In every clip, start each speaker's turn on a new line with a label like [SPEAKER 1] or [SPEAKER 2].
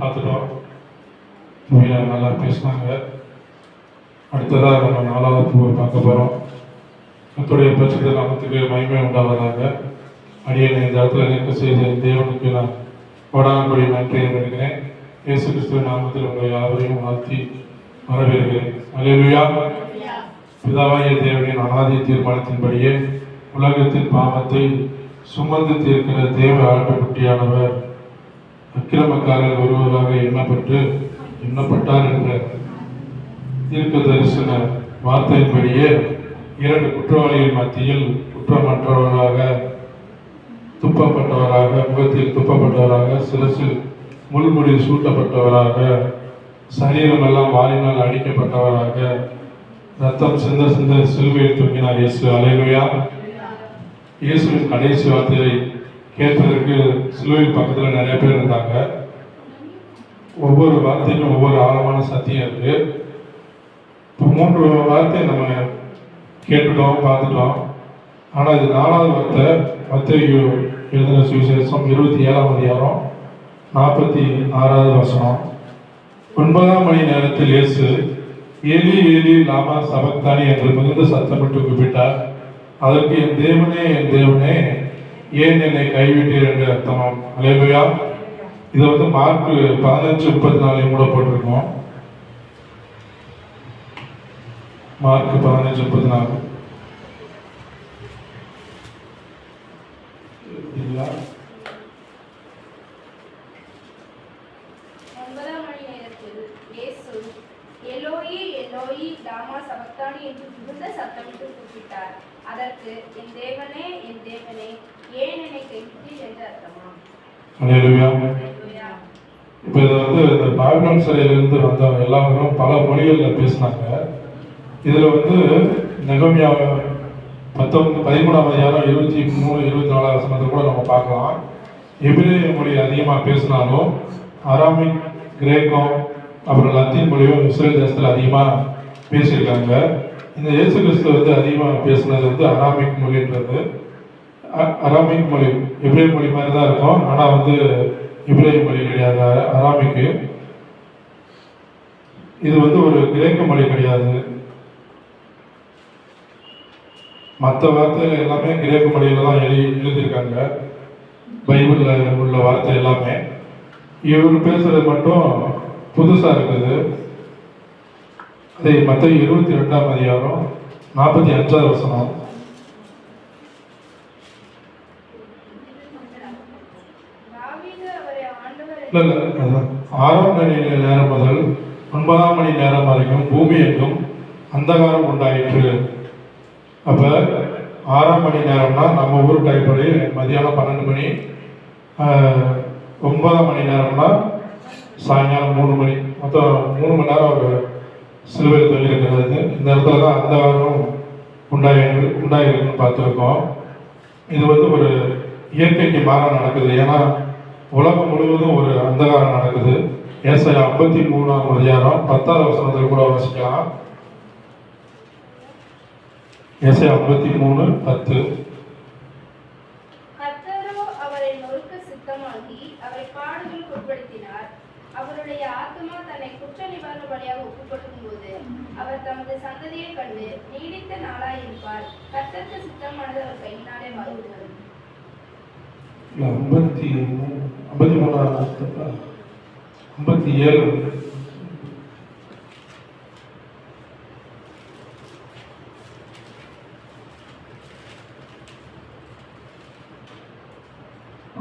[SPEAKER 1] பார்த்துட்டோம். நல்லா பேசினாங்க. அடுத்ததாக நம்ம 4வது பூவை பார்க்க போகிறோம். கர்த்தருடைய பரிசுத்த நாமத்துக்கு மகிமை உண்டாவதாக. அடியேன் இந்த இடத்துல நிற்க செய்த தேவனுக்கு நான் கொடானபடி நன்றியை வருகிறேன். இயேசு கிறிஸ்துவின் நாமத்தில் உங்களை யாவரையும் வாழ்த்தி வரவேற்கிறேன். அல்லேலூயா. பிதாவாகிய தேவனின் அநாதி தீர்மானத்தின்படியே உலகத்தின் பாவத்தை சுமந்து தீர்க்கிற தேவ ஆட்டுக்குட்டியானவர் அக்கிரமக்காரர் ஒருவராக எண்ணப்பட்டார் என்ற தீர்க்க தரிசன வார்த்தையின்படியே 2 குற்றவாளிகள் மத்தியில் குற்றமற்றவராக துப்பப்பட்டவராக, முகத்தில் துப்பப்பட்டவராக, சிரசில் முள்முடி சூட்டப்பட்டவராக, சரீரமெல்லாம் வாரினால் அடிக்கப்பட்டவராக, ரத்தம் சிந்த சிலுவையில் தூங்கினார் இயேசு. அல்லேலூயா. இயேசுவின் கடைசி வார்த்தையை கேட்பதற்கு சிலுவையில் பக்கத்தில் நிறைய பேர் இருந்தாங்க. ஒவ்வொரு வார்த்தைக்கும் ஒவ்வொரு ஆழமான சத்தியம் இருக்கு. இப்போ 3 வார்த்தை நம்ம கேட்டுட்டோம், பார்த்துட்டோம். ஆனால் இது 4வது வார்த்தை மத்தேயு எழுதின சுவிசேஷம் 27ஆம் அதிகாரம் 46வது வசனம். 9ஆம் மணி நேரத்தில் இயேசு ஏலி ஏலி லாமா சபக்தானி என்று மிகுந்த சத்தமிட்டு கூப்பிட்டார். அதற்கு என் தேவனே ஏன் என்னை கைவிட்டீர் என்று அர்த்தமாம். அல்லேலூயா. இதை மார்க் 15:34 கூட போட்டிருக்கோம். மார்க் 15:34.
[SPEAKER 2] அதற்கு என் தேவனே ஏன் என்னை கைவிட்டீர் என்று அர்த்தமாம்.
[SPEAKER 1] அல்லேலூயா. இப்போ இதை இந்த பாபிலோன் சிறையிலிருந்து வந்தவங்க எல்லாரும் பல மொழிகளில் பேசினாங்க. இதில் நெகமியா 13ஆம் அதிகாரம் 23-24 வசனத்தில் கூட நம்ம பார்க்கலாம். எபிரேய மொழி அதிகமாக பேசினாலும் அராமிக், கிரேக்கம், அப்புறம் லத்தீன் மொழியும் இஸ்ரேல் தேசத்தில் அதிகமாக பேசியிருக்காங்க. இந்த இயேசு கிறிஸ்து அதிகமாக பேசுனது அராமிக் மொழின்றது. அராமிக் மொழி எபிரேய மொழி மாதிரி தான் இருக்கும். ஆனால் எபிரேய மொழி கிடையாது, அராமிக்கு. இது ஒரு கிரேக்க மொழி கிடையாது. மற்ற வார்த்தைகள் எல்லாமே கிரேக்க மொழியில தான் எழுதியிருக்காங்க. பைபிளில் உள்ள வார்த்தை எல்லாமே இவர் பேசுறது மட்டும் புதுசாக இருக்குது. அதை மத்தேயு 22ஆம் அதிகாரம் 45வது வசனம். இல்லை 6ஆம் மணி நேரம் முதல் 9ஆம் மணி நேரம் வரைக்கும் பூமி எங்கும் அந்தகாரம் உண்டாயிற்று. அப்போ 6ஆம் மணி நேரம்னா நம்ம ஊர் டைப்படி மதியானம் 12 மணி, 9ஆம் மணி நேரம்னா சாயங்காலம் 3 மணி. மொத்தம் 3 மணி நேரம் ஒரு சிலுவையில் தொழிலிருக்கிறது. இந்த இடத்துல தான் அந்தகாரம் உண்டாயிருக்குன்னு பார்த்துருக்கோம். இது ஒரு இயற்கைக்கு மாறாக நடக்குது. ஏன்னா உலகம் முழுவதும் ஒரு அந்தகாரம் நடக்குது. ஏசாயா 53ஆம் அதிகாரம் 10வது வசனத்தில் கூட வாசிக்கலாம். ஏசாயா 53:10.
[SPEAKER 2] கர்த்தரோ அவரை நொறுக்க சித்தமாகி அவரை பாடுகளுக்கு உட்படுத்தினார். அவருடைய ஆத்துமா தன்னை குற்ற நிவாரண பலியாக ஒப்புக்கொடுக்கும் போது அவர் தமது சந்ததியை கண்டு நீடித்த நாளாயிருப்பார். கர்த்தருக்கு சித்தமானது அவர் கையினாலே வாழ்கிறது.
[SPEAKER 1] 57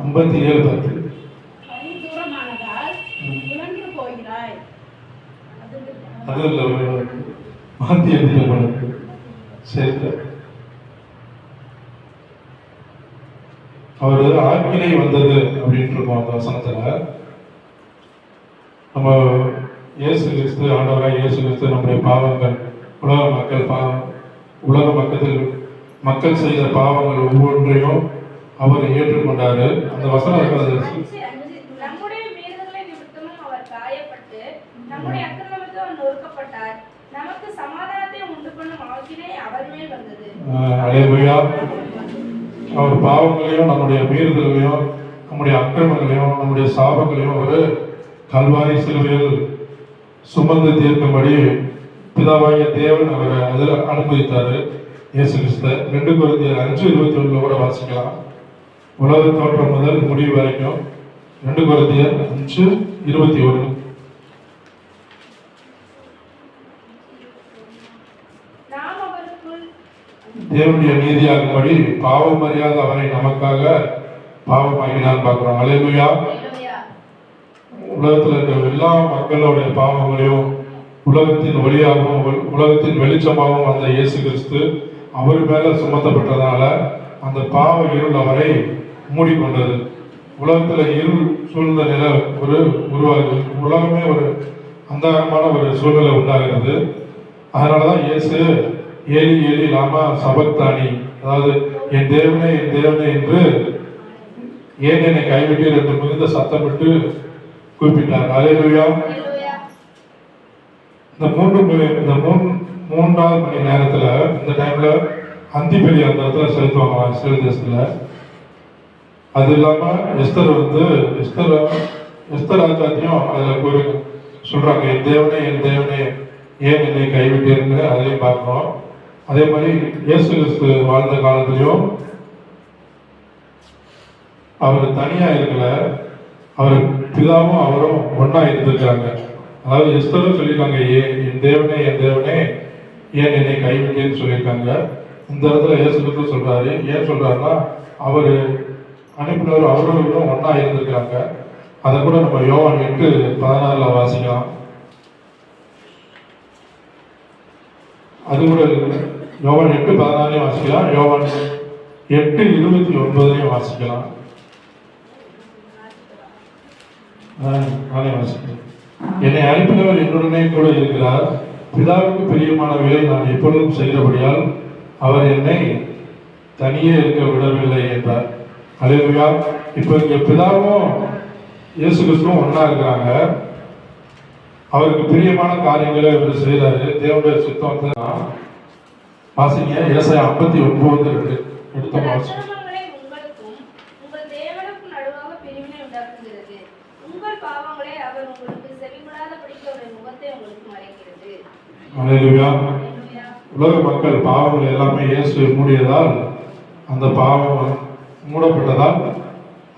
[SPEAKER 1] 57:10. அது இல்லை, மாத்தி எழுதிய சரி. அவர் ஆக்கினை வந்தது அப்படின்ட்டு இருக்கோம் அந்த வசனத்துல. நம்ம இயேசு கிறிஸ்து ஆண்டவராக இயேசு கிறிஸ்து நம்முடைய பாவங்கள், உலக மக்கள் செய்த பாவங்கள் ஒவ்வொன்றையும் அவர் ஏற்றுக்கொண்டாரு. அந்த வசனம் இருக்கிறது.
[SPEAKER 2] நம்முடைய மீறுதலை நிமித்தமும் அவர் காயப்பட்டு நம்முடைய அக்கிரமத்தால் நொறுக்கப்பட்டார். நமக்கு சமாதானத்தை உண்டு பண்ணும் ஆக்கினை அவர் மேல் வந்தது.
[SPEAKER 1] அல்லேலூயா. அவர் பாவங்களையும் நம்முடைய மீறுதல்களையும் நம்முடைய அக்கிரமங்களையும் நம்முடைய சாபங்களையும் அவர் கல்வாரி சிலுவையில் சுமந்து தீர்க்கும்படி பிதாவாகிய தேவன் அவரை அதில் அனுமதித்தார். இயேசு கிறிஸ்து 2 கொரிந்தியர் 5:21 கூட வாசிக்கலாம். உலக தோற்றம் முதல் முடிவு வரைக்கும் 2 கொரிந்தியர் 5:21. தேவனுடைய நீதியாகும்படி பாவம் அறியாத அவரை நமக்காக பாவமாகினான்னு பார்க்கிறோம். அல்லேலூயா. உலகத்தில் இருக்கிற எல்லா மக்களுடைய பாவங்களையும் உலகத்தின் ஒளியாகவும் உலகத்தின் வெளிச்சமாகவும் அந்த இயேசு கிறிஸ்து அவர் மேல சுமத்தப்பட்டதால அந்த பாவ இருள் அவரை மூடிக்கொண்டது. உலகத்துல இருள் சூழ்ந்த நிலை உருவாகுது. உலகமே ஒரு அந்தகமான ஒரு சூழ்நிலை உண்டாகிறது. அதனாலதான் இயேசு ஏலி ஏலி லாமா சபக்தானி, அதாவது என் தேவனே என்று ஏன் என்னை கைவிட்டீர் என்று மிகுந்த சத்தமிட்டு குறிப்பிட்டார். அல்லேலூயா. இந்த மூன்றாவது மணி நேரத்துல இந்த டைம்ல அந்திபலி அந்த இடத்துல செலுத்துவாங்க இஸ்ரேல் தேசத்துல. அது இல்லாம எஸ்தர் ராஜாத்தையும் அதுல சொல்றாங்க, என் தேவனே ஏன் என்னை கைவிட்டீர்னு அதையும் பார்க்கணும். அதே மாதிரி இயேசு கிறிஸ்து வாழ்ந்த காலத்திலையும் அவர் தனியா இருக்கல, அவர் பிதாவும் அவரும் ஒன்னா இருந்திருக்காங்க. அதாவது எஸ்தரும் சொல்லியிருக்காங்க, என் தேவனே ஏன் என்னை கைவிட்டேன்னு சொல்லியிருக்காங்க. இந்த இடத்துல இயேசு கிறிஸ்து சொல்றாரு. ஏன் சொல்றாருன்னா அவர் அனுப்பினவர் அவர்களும் ஒன்னா இருந்திருக்காங்க. அதை கூட நம்ம யோவான் 8:14 வாசிக்கலாம். அது கூட யோவான் 8:14 வாசிக்கலாம். யோவான் 8:29 வாசிக்கலாம். நானே வாசிக்கிறேன். என்னை அனுப்பினவர் என்னுடனே கூட இருக்கிறார். பிதாவுக்கு பிரியமானவர்களை நான் எப்பொழுதும் செய்கிறபடியால் அவர் என்னை தனியே இருக்க விடவில்லை என்றார். அல்லேலூயா. இப்போ இங்க பிதாவும் இயேசு கிறிஸ்துவும் ஒன்னா இருக்கிறாங்க. அவருக்கு பிரியமான காரியங்களை இவர் செய்யறாரு. தேவனுடைய சுத்தம் வாசிங்க. ஏசாயா 59:2 எடுத்த வாசி. அல்லேலூயா. உலக மக்கள் பாவங்கள் எல்லாமே இயேசு மூடியதால், அந்த பாவம் மூடப்பட்டதால்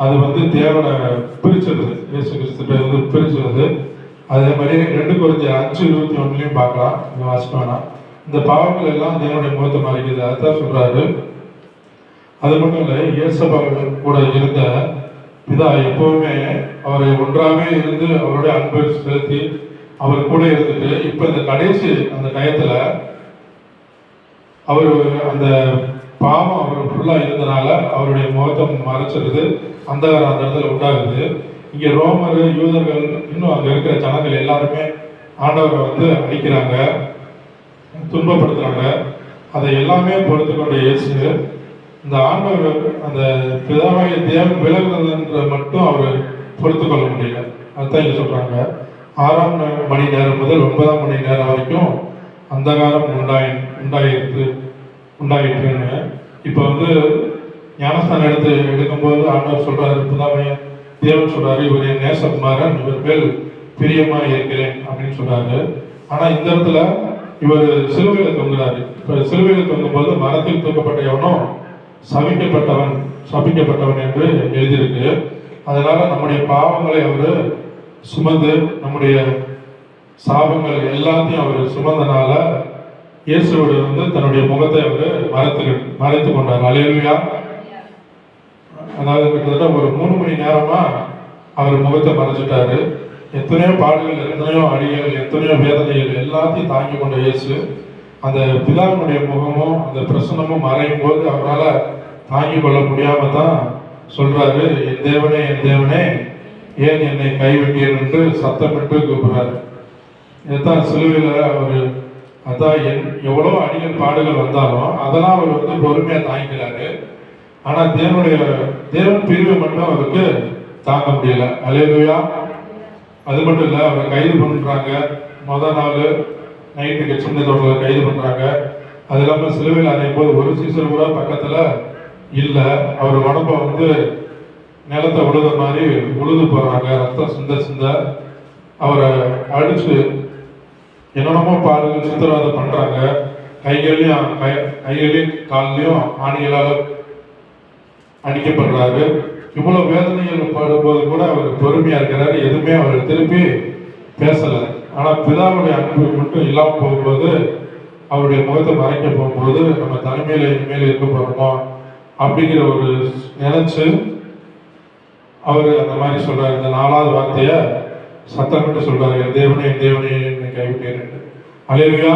[SPEAKER 1] அது தேவனை பிரிச்சிருது, இயேசு கிறிஸ்துவிட்ட பிரிச்சிருது. அதே மாதிரி 2 கொரிந்தியர் 5:21 பார்க்கலாம். இங்க வாசிக்க வேணாம். இந்த பாவங்கள் எல்லாம் தேவனுடைய முகத்தை மறைக்குது. அதுதான் சொல்றாரு. அது மட்டும் இல்லை, இயேசுபாவுடன் கூட இருந்த பிதா எப்பவுமே அவரை ஒன்றாவே இருந்து அவருடைய அன்பை செலுத்தி அவர் கூட இருந்துட்டு, இப்ப இந்த கடைசி அந்த டயத்துல அவர் அந்த பாவம் அவர் ஃபுல்லா இருந்தனால அவருடைய முகத்தை மறைச்சிருது. அந்த இடத்துல உண்டாகுது. இங்க ரோமர், யூதர்கள், இன்னும் அங்க இருக்கிற ஜனங்கள் எல்லாருமே ஆண்டவரை அடிக்கிறாங்க, துன்பப்படுத்துறாங்க. அதை எல்லாமே பொறுத்து கொண்ட இயேசு இந்த ஆண்டவர் அந்த பிதாவாகிய தேவன் விலகுனதுன்ற மட்டும் அவர் பொறுத்து கொள்ள முடியல. அதுதான் இங்க சொல்றாங்க. 6ஆம் மணி நேரம் முதல் 9ஆம் மணி நேரம் வரைக்கும் அந்தகாரம் உண்டாயிற்றுன்னு. இப்போ ஞானஸ்தானம் எடுக்கும்போது ஆண்டவர் சொல்றாரு, பிதாவாகிய தேவன் சொல்றாரு, இவர் என் நேசகுமாரன், இவர் மேல் பிரியமா இருக்கிறேன் அப்படின்னு சொல்றாரு. ஆனா இந்த இடத்துல இவர் சிலுவையில தொங்குறாரு. இப்ப சிலுவையில தொங்கும்போது மரத்தில் தூக்கப்பட்ட எவனும் சபிக்கப்பட்டவன் என்று எழுதியிருக்கு. அதனால நம்முடைய பாவங்களை அவர் சுமந்து, நம்முடைய சாபங்கள் எல்லாத்தையும் அவர் சுமந்தனால இயேசுவோடு தன்னுடைய முகத்தை அவர் மறைத்து கொண்டார். அல்லேலூயா. அதாவது கிட்டத்தட்ட ஒரு 3 மணி நேரமா அவர் முகத்தை மறைச்சிட்டாரு. எத்தனையோ பாடுகள், எத்தனையோ அடிகள், எத்தனையோ வேதனைகள் எல்லாத்தையும் தாங்கி கொண்ட இயேசு அந்த பிதாவினுடைய முகமும் அந்த பிரசனமும் மறையும் போது அவரால் தாங்கி கொள்ள முடியாம தான் சொல்றாரு, என் தேவனே ஏன் என்னை கைவிட்டீர் என்று சத்தமிட்டு கூப்பிடுறாரு. இதுதான் சிலுவையில அவர் அதான் எவ்வளோ அடிகள் பாடுகள் வந்தாலும் அதெல்லாம் அவர் பொறுமையா தாங்கிக்கிறாரு. ஆனா தேவன் பிரிவை மட்டும் அவருக்கு தாங்க முடியல. அல்லேலூயா. அது மட்டும் இல்ல, அவரை கைது பண்றாங்க. முதல் நாள் நைட்டுக்கு சின்ன தோட்டத்தில் கைது பண்றாங்க. அது இல்லாம சிலுவையில் அறையும் போது ஒரு சீசர் கூட பக்கத்துல இல்ல. அவர் உடம்ப நிலத்தை உழுத மாதிரி உழுது போடுறாங்க. ரத்தம் சிந்த அவரை அடிச்சு என்னென்னமோ பாருங்க சித்திரவதை பண்றாங்க. கைகளையும் கால்லையும் ஆணிகளால் அடிக்கப்படுறாரு. இவ்வளவு வேதனைகள் படும்போது கூட அவர் பொறுமையா இருக்கிறாரு. எதுவுமே அவர் திருப்பி பேசலை. ஆனா பிதாவுடைய அன்பு மட்டும் இல்லாமல் போகும்போது, அவருடைய முகத்தை மறைக்க போகும்போது, நம்ம தலைமையில இனிமேல் இருக்க போறோமோ அப்படிங்கிற ஒரு நினைச்சு அவர் அந்த மாதிரி சொல்றாரு. இந்த 4வது வார்த்தைய சத்தமிட்டு சொல்றாரு, என் தேவனே என்னை கைவிட்டேன். அல்லேலூயா.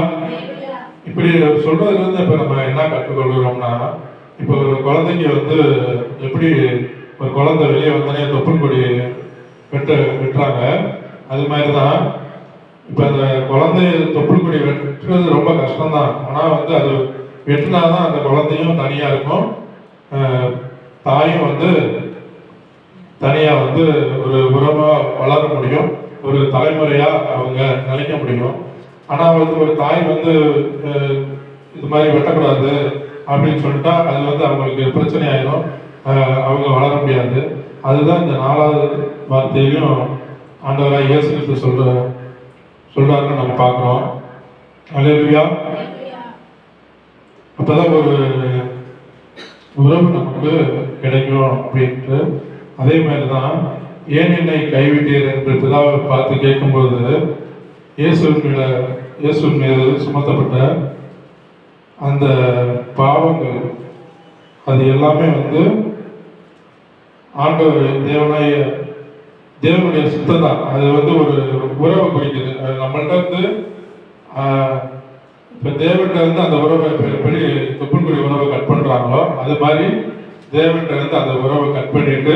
[SPEAKER 1] இப்படி சொல்றதுல இருந்து இப்ப நம்ம என்ன கற்றுக்கொள்கிறோம்னா, இப்போ ஒரு குழந்தைக்கு எப்படி ஒரு குழந்தை வெளியே வந்தோடனே தொப்புள் கொடி வெட்டுறாங்க, அது மாதிரிதான் இப்ப அந்த குழந்தை தொப்புள் கொடி வெட்டுறது ரொம்ப கஷ்டம்தான். ஆனா அது வெட்டினாதான் அந்த குழந்தையும் தனியா இருக்கும், தாயும் தனியா ஒரு உறவா வளர முடியும், ஒரு தலைமுறையா அவங்க நினைக்க முடியும். ஆனா ஒரு தாய் இது மாதிரி வெட்டக்கூடாது அப்படின்னு சொல்லிட்டா அது அவங்களுக்கு பிரச்சனை ஆயிடும், அவங்க வளர முடியாது. அதுதான் இந்த 4வது வார்த்தையிலும் ஆண்டவராக இயேசு கிறிஸ்து சொல்றாருன்னு நம்ம பார்க்கிறோம். அல்லேலூயா. அப்பதான் ஒரு உறவு நமக்கு கிடைக்கும் அப்படின்ட்டு. அதே மாதிரிதான் ஏன் என்னை கைவிட்டீர் என்று பிதாவை பார்த்து கேட்கும்போது, இயேசுவின் மீது சுமத்தப்பட்ட அந்த பாவங்கள் அது எல்லாமே ஆண்டவர் தேவனுடைய சுத்தம் தான். அது ஒரு உறவை குறிக்குது. நம்மள்ட்ட இப்ப தேவன்கிட்ட அந்த உறவை எப்படி தொப்புள் கொடி உறவை கட் பண்றாங்களோ, அது மாதிரி தேவன்கிட்ட அந்த உறவை கட் பண்ணிட்டு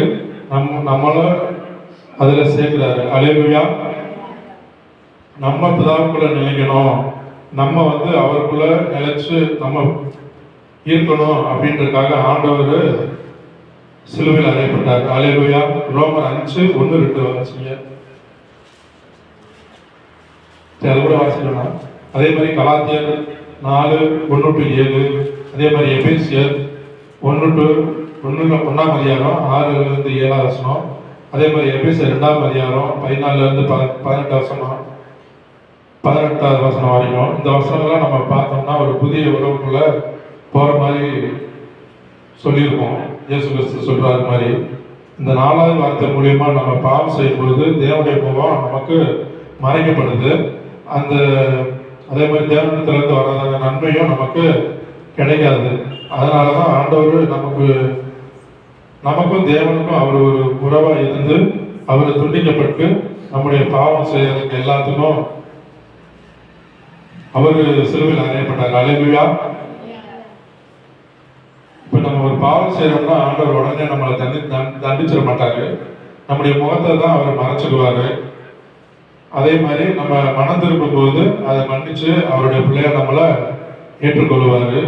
[SPEAKER 1] நம்மள அதுல சேர்க்கிறாரு. அல்லேலூயா. நம்ம பிதாவுக்குள்ள நிலைக்கணும், நம்ம அவருக்குள்ள நிலைச்சு நம்ம இருக்கணும் அப்படின்றதுக்காக ஆண்டவர் சிலுவையில் அறையப்பட்டார். அல்லேலூயா. ரோமர் 5:1-2 வாசிங்க. அது கூட வாசிக்கலாம். அதே மாதிரி கலாத்தியர் 4:1-7, அதே மாதிரி எபேசியர் 1:1 அதிகாரம் 6-7 வசனம், அதே மாதிரி எபேசியர் 2 அதிகாரம் 14-18 வசனம், 18வது வசனம் வரைக்கும். இந்த வசனங்கள்லாம் நம்ம பார்த்தோம்னா ஒரு புதிய உறவுக்குள்ள போற மாதிரி சொல்லியிருக்கோம். இயேசு கிறிஸ்து சொல்றாரு மாதிரி இந்த 4வது வார்த்தை மூலியமா நம்ம பாவம் செய்யும் பொழுது தேவனுடைய முகம் நமக்கு மறைக்கப்படுது. அதே மாதிரி தேவனிடத்திலிருந்து வர்றதான நன்மையும் நமக்கு கிடைக்காது. அதனாலதான் ஆண்டவர் நமக்கும் தேவனுக்கும் அவர் ஒரு உறவா இருந்து அவர் துண்டிக்கப்பட்டு நம்முடைய பாவம் செய்யறதுக்கு எல்லாத்துக்கும் அவர் சிலுவையில் அறையப்பட்டார். அல்லேலூயா. இப்ப நம்ம ஒரு பாவம் செய்யறோம்னா ஆண்டவர் உடனே நம்மளை தண்டிச்சிட மாட்டாரு, நம்முடைய முகத்தை தான் அவர் மறைச்சிடுவாரு. அதே மாதிரி நம்ம மனம் திரும்பும் போது அதை மன்னிச்சு அவருடைய பிள்ளைய நம்மளை ஏற்றுக்கொள்வாரு.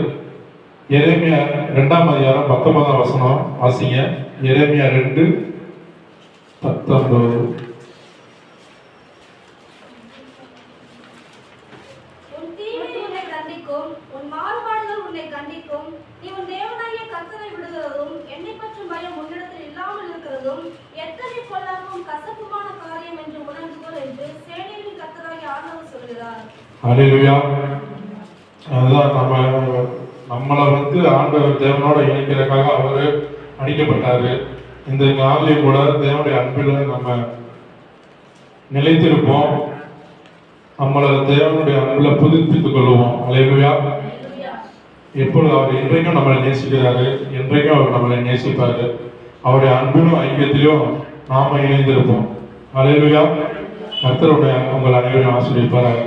[SPEAKER 1] எரேமியா 2 அதிகாரம் 19 வசனம் வாசிங்க. எரேமியா 2:19. அல்லேலூயா. அதுதான் நம்மளை ஆண்டவர் தேவனோட இணைக்கிறதுக்காக அவரு அடிக்கப்பட்டாரு. இந்த நாளிலே கூட தேவனுடைய அன்பில் நம்ம நிலைத்திருப்போம், நம்மளை தேவனுடைய அன்பில் புதுப்பித்துக் கொள்வோம். அல்லேலூயா. எப்பொழுது அவர் இன்றைக்கும் நம்மளை நேசிக்கிறாரு, இன்றைக்கும் அவர் நம்மளை நேசிப்பாரு. அவருடைய அன்பிலும் ஐக்கியத்திலும் நாம இணைந்திருப்போம். அல்லேலூயா. கர்த்தருடைய உங்கள் அனைவரையும் ஆசீர்வதிப்பாராக.